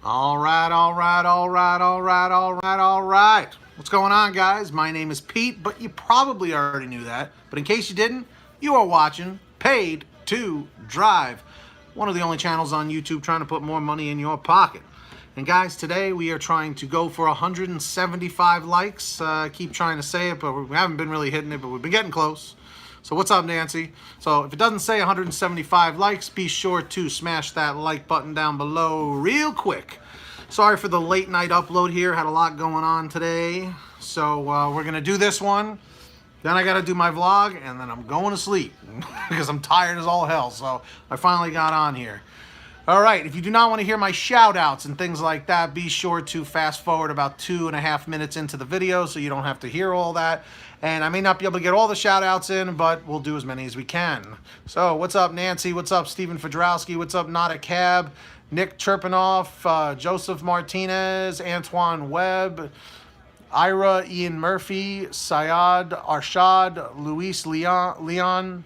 All right, all right, all right, all right, all right, all right. What's going on, guys? My name is Pete, but you probably already knew that. But in case you didn't, you are watching Paid to Drive, one of the only channels on YouTube trying to put more money in your pocket. And guys, today we are trying to go for 175 likes. Keep trying to say it, but we haven't been really hitting it, but we've been getting close. So what's up, Nancy? So if it doesn't say 175 likes, be sure to smash that like button down below real quick. Sorry for the late night upload here. Had a lot going on today. So we're going to do this one. Then I got to do my vlog, and then I'm going to sleep because I'm tired as all hell. So I finally got on here. All right, if you do not want to hear my shout outs and things like that, be sure to fast forward about 2.5 minutes into the video so you don't have to hear all that. And I may not be able to get all the shout outs in, but we'll do as many as we can. So what's up, Nancy? What's up, Stephen Fedrowski? What's up, Not a Cab? Nick Chirpinoff, Joseph Martinez, Antoine Webb, Ira Ian Murphy, Syed Arshad, Luis Leon,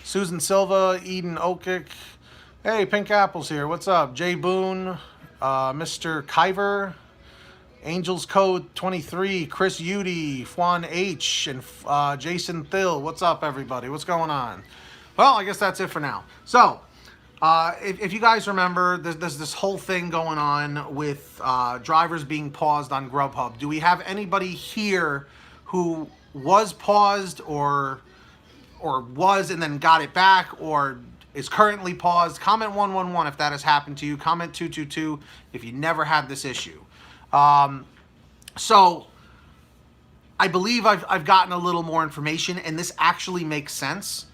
Susan Silva, Eden Okic. Hey, Pink Apple's here. What's up? Jay Boone, Mr. Kyver, Angels Code 23, Chris Udy, Juan H, and Jason Thill. What's up, everybody? What's going on? Well, I guess that's it for now. So, if you guys remember, there's this whole thing going on with drivers being paused on GrubHub. Do we have anybody here who was paused or was and then got it back, or is currently paused? Comment 111 if that has happened to you. Comment 222 if you never had this issue. So I believe I've gotten a little more information, and this actually makes sense.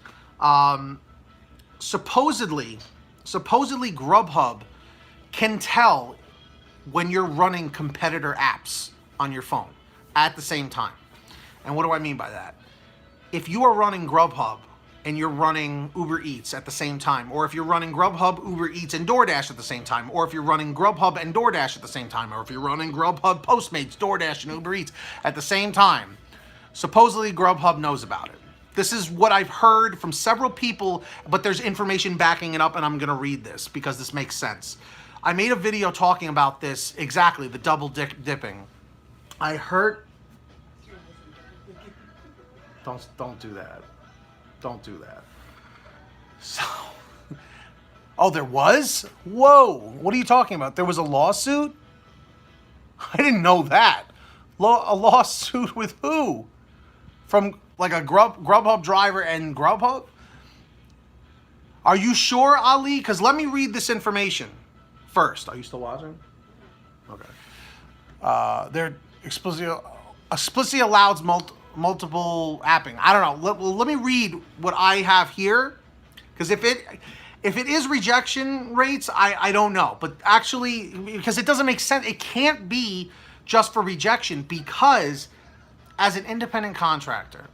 Supposedly GrubHub can tell when you're running competitor apps on your phone at the same time. And what do I mean by that? If you are running GrubHub and you're running Uber Eats at the same time, or if you're running GrubHub, Uber Eats, and DoorDash at the same time, or if you're running GrubHub and DoorDash at the same time, or if you're running GrubHub, Postmates, DoorDash, and Uber Eats at the same time, supposedly GrubHub knows about it. This is what I've heard from several people, but there's information backing it up, and I'm gonna read this because this makes sense. I made a video talking about this, exactly, the double dipping. I heard... Don't do that. Don't do that. So, oh, there was? Whoa, what are you talking about? There was a lawsuit? I didn't know that. A lawsuit with who? From like a GrubHub driver and GrubHub? Are you sure, Ali? Because let me read this information first. Are you still watching? Okay. They're explicitly allows multiple apping. I don't know. Let me read what I have here, because if it is rejection rates, I don't know. But actually, because it doesn't make sense, it can't be just for rejection, because as an independent contractor,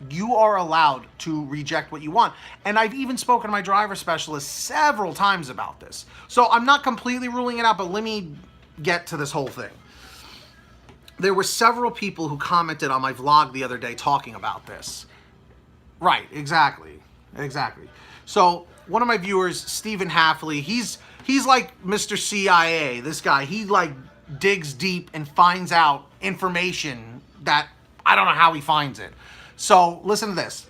you are allowed to reject what you want. And I've even spoken to my driver specialist several times about this. So I'm not completely ruling it out, but let me get to this whole thing. There were several people who commented on my vlog the other day talking about this. Right, exactly. So one of my viewers, Stephen Halfley, he's like Mr. CIA. This guy, he like digs deep and finds out information that I don't know how he finds it. So listen to this.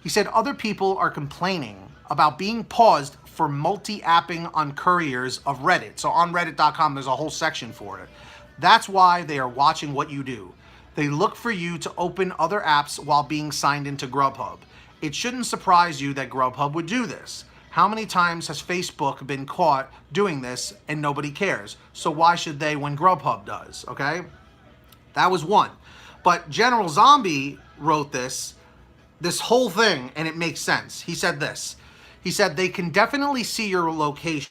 He said other people are complaining about being paused for multi-apping on couriers of Reddit. So on reddit.com, there's a whole section for it. That's why they are watching what you do. They look for you to open other apps while being signed into GrubHub. It shouldn't surprise you that GrubHub would do this. How many times has Facebook been caught doing this and nobody cares? So why should they when GrubHub does, okay? That was one. But General Zombie wrote this whole thing, and it makes sense. He said this. He said, they can definitely see your location.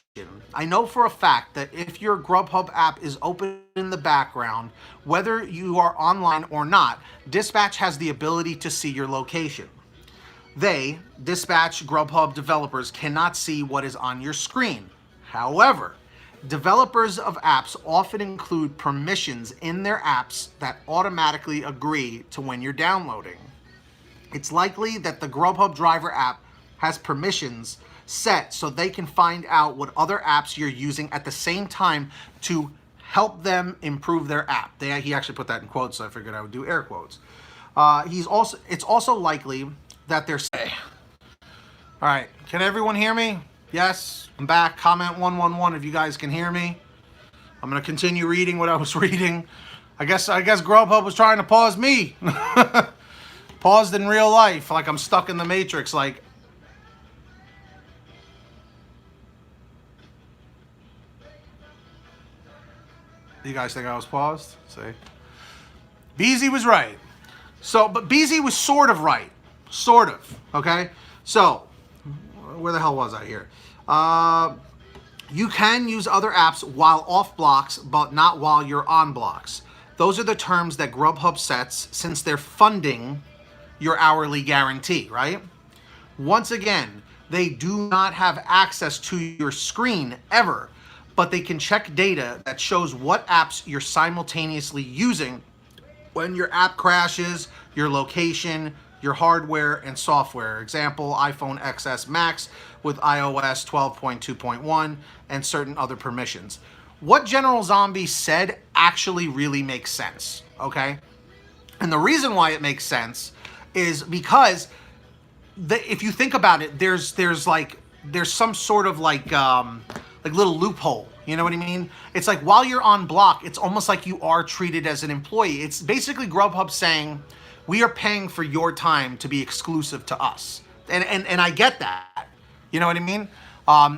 I know for a fact that if your GrubHub app is open in the background, whether you are online or not, Dispatch has the ability to see your location. They, Dispatch GrubHub developers, cannot see what is on your screen. However, developers of apps often include permissions in their apps that automatically agree to when you're downloading. It's likely that the GrubHub driver app has permissions set so they can find out what other apps you're using at the same time to help them improve their app. He actually put that in quotes, so I figured I would do air quotes. It's also likely that they're... All right, can everyone hear me? Yes, I'm back. Comment 111 if you guys can hear me. I'm gonna continue reading what I was reading. I guess GrubHub was trying to pause me. Paused in real life, like I'm stuck in the Matrix. Like, you guys think I was paused? See, BZ was right. So, but BZ was sort of right, sort of. Okay, so where the hell was I here? You can use other apps while off blocks, but not while you're on blocks. Those are the terms that GrubHub sets since they're funding your hourly guarantee, right? Once again, they do not have access to your screen ever, but they can check data that shows what apps you're simultaneously using when your app crashes, your location, your hardware and software. Example, iPhone XS Max with iOS 12.2.1 and certain other permissions. What General Zombie said actually really makes sense, okay? And the reason why it makes sense is because if you think about it, there's some sort of like little loophole. You know what I mean? It's like while you're on block, it's almost like you are treated as an employee. It's basically GrubHub saying, we are paying for your time to be exclusive to us. And I get that. You know what I mean?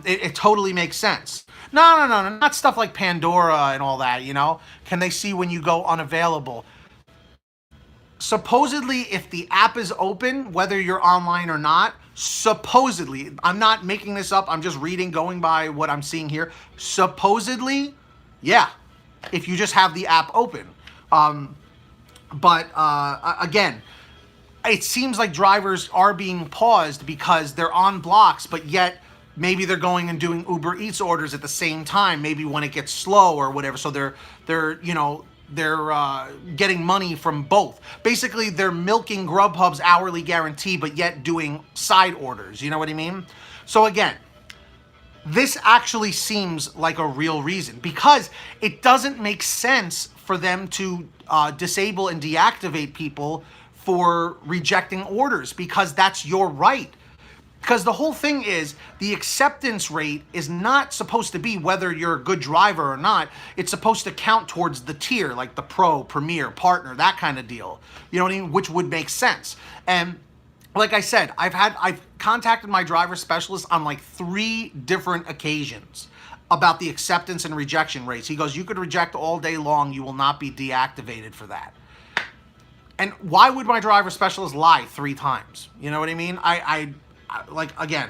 It totally makes sense. No, not stuff like Pandora and all that, you know? Can they see when you go unavailable? Supposedly, if the app is open, whether you're online or not, supposedly, I'm not making this up, I'm just reading, going by what I'm seeing here. Supposedly, yeah, if you just have the app open. But again, it seems like drivers are being paused because they're on blocks, but yet maybe they're going and doing Uber Eats orders at the same time, maybe when it gets slow or whatever. So they're getting money from both. Basically, they're milking GrubHub's hourly guarantee, but yet doing side orders. You know what I mean? So again, this actually seems like a real reason because it doesn't make sense for them to disable and deactivate people for rejecting orders because that's your right. Because the whole thing is the acceptance rate is not supposed to be whether you're a good driver or not. It's supposed to count towards the tier, like the pro, premier, partner, that kind of deal. You know what I mean? Which would make sense. And like I said, I've contacted my driver specialist on like 3 different occasions about the acceptance and rejection rates. He goes, you could reject all day long. You will not be deactivated for that. And why would my driver specialist lie 3 times? You know what I mean? Like, again,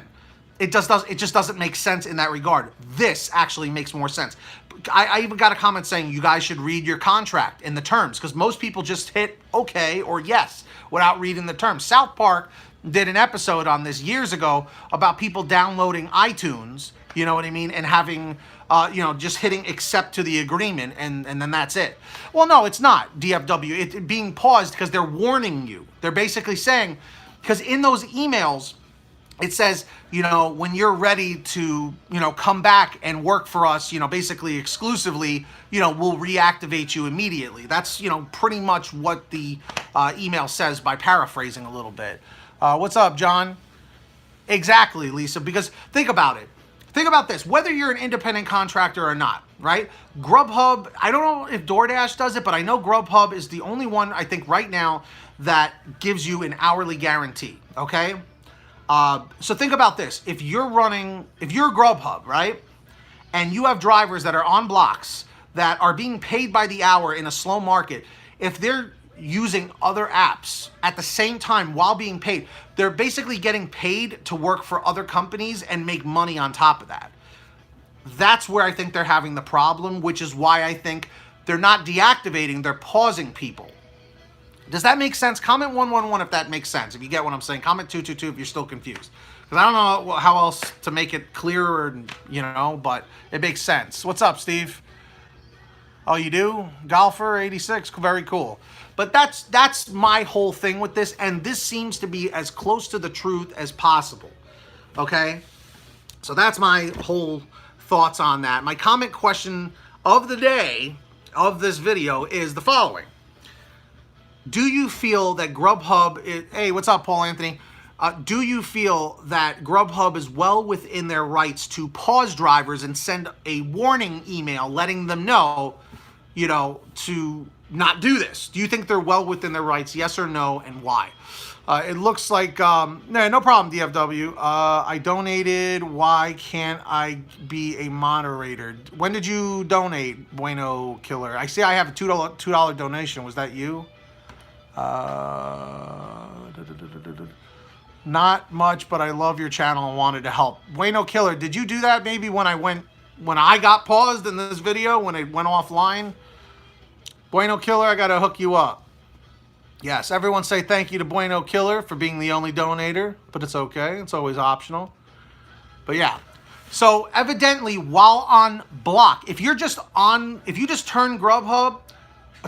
it just doesn't make sense in that regard. This actually makes more sense. I even got a comment saying you guys should read your contract in the terms because most people just hit okay or yes without reading the terms. South Park did an episode on this years ago about people downloading iTunes, you know what I mean, and having, just hitting accept to the agreement and then that's it. Well, no, it's not DFW. It's being paused because they're warning you. They're basically saying, because in those emails, it says, when you're ready to, come back and work for us, basically exclusively, we'll reactivate you immediately. That's, pretty much what the email says by paraphrasing a little bit. What's up, John? Exactly, Lisa, because think about it. Think about this, whether you're an independent contractor or not, right? GrubHub, I don't know if DoorDash does it, but I know GrubHub is the only one, I think, right now that gives you an hourly guarantee, okay? So think about this. If you're GrubHub, right? And you have drivers that are on blocks that are being paid by the hour in a slow market, if they're using other apps at the same time while being paid, they're basically getting paid to work for other companies and make money on top of that. That's where I think they're having the problem, which is why I think they're not deactivating, they're pausing people. Does that make sense? Comment 111 if that makes sense. If you get what I'm saying. Comment 222 if you're still confused. Because I don't know how else to make it clearer, but it makes sense. What's up, Steve? Oh, you do? Golfer 86, very cool. But that's my whole thing with this, and this seems to be as close to the truth as possible. Okay? So that's my whole thoughts on that. My comment question of the day of this video is the following. Do you feel that GrubHub is, hey, what's up, Paul Anthony? Do you feel that GrubHub is well within their rights to pause drivers and send a warning email letting them know, to not do this? Do you think they're well within their rights? Yes or no, and why? It looks like, no problem, DFW. I donated. Why can't I be a moderator? When did you donate, Bueno Killer? I see I have a $2 donation. Was that you? Not much, but I love your channel and wanted to help. Bueno Killer, did you do that maybe when I got paused in this video, when it went offline? Bueno Killer, I gotta hook you up. Yes, everyone say thank you to Bueno Killer for being the only donator, but it's okay. It's always optional. But yeah. So evidently, while on block, if you just turn GrubHub,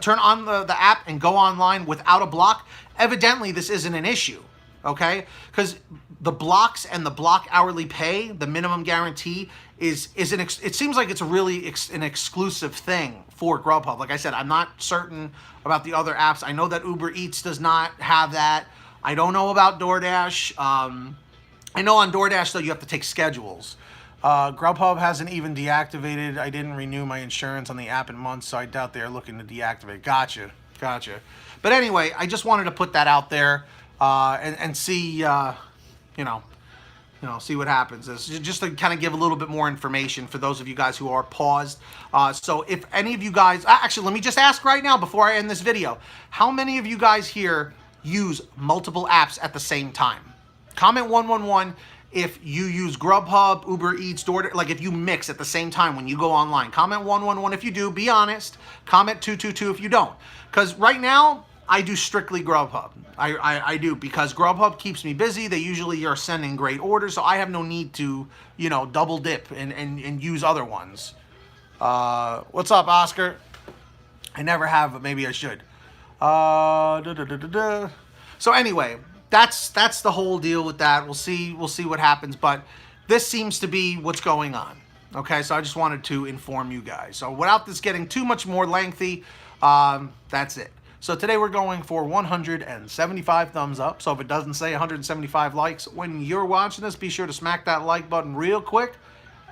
turn on the app and go online without a block, evidently this isn't an issue, okay? Because the blocks and the block hourly pay, the minimum guarantee, it seems like it's really an exclusive thing for GrubHub. Like I said, I'm not certain about the other apps. I know that Uber Eats does not have that. I don't know about DoorDash. I know on DoorDash, though, you have to take schedules. GrubHub hasn't even deactivated. I didn't renew my insurance on the app in months, so I doubt they're looking to deactivate. Gotcha. But anyway, I just wanted to put that out there and see, see what happens. It's just to kind of give a little bit more information for those of you guys who are paused. So if any of you guys, actually, let me just ask right now before I end this video, how many of you guys here use multiple apps at the same time? Comment 111 if you use GrubHub, Uber Eats, DoorDash, like if you mix at the same time when you go online. Comment 111 if you do, be honest. Comment 222 if you don't. Because right now, I do strictly GrubHub. I do, because GrubHub keeps me busy. They usually are sending great orders, so I have no need to, double dip and use other ones. What's up, Oscar? I never have, but maybe I should. So anyway, that's the whole deal with that. We'll see what happens, but this seems to be what's going on. Okay, so I just wanted to inform you guys. So without this getting too much more lengthy, that's it. So today we're going for 175 thumbs up. So if it doesn't say 175 likes when you're watching this, be sure to smack that like button real quick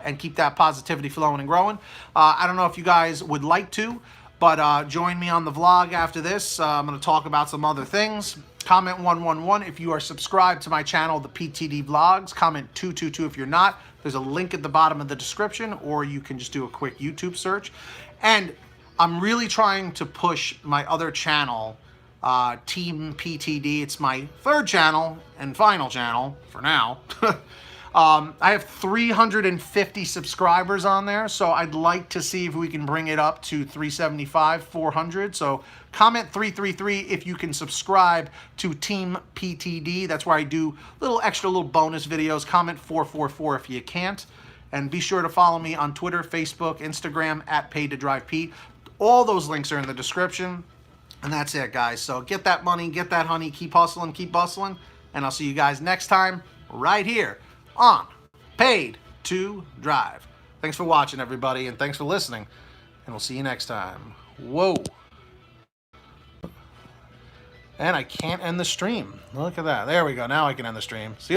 and keep that positivity flowing and growing. I don't know if you guys would like to, but join me on the vlog after this. I'm going to talk about some other things. Comment 111 if you are subscribed to my channel, the PTD Vlogs. Comment 222 if you're not. There's a link at the bottom of the description, or you can just do a quick YouTube search. And I'm really trying to push my other channel, Team PTD. It's my third channel and final channel for now. I have 350 subscribers on there, so I'd like to see if we can bring it up to 375, 400. So comment 333 if you can subscribe to Team PTD. That's where I do little bonus videos. Comment 444 if you can't. And be sure to follow me on Twitter, Facebook, Instagram, at PaidToDrivePete. All those links are in the description. And that's it, guys. So get that money, get that honey, keep hustling, keep bustling. And I'll see you guys next time right here on Paid to Drive. Thanks for watching, everybody, and thanks for listening. And we'll see you next time. Whoa. And I can't end the stream. Look at that. There we go. Now I can end the stream. See you.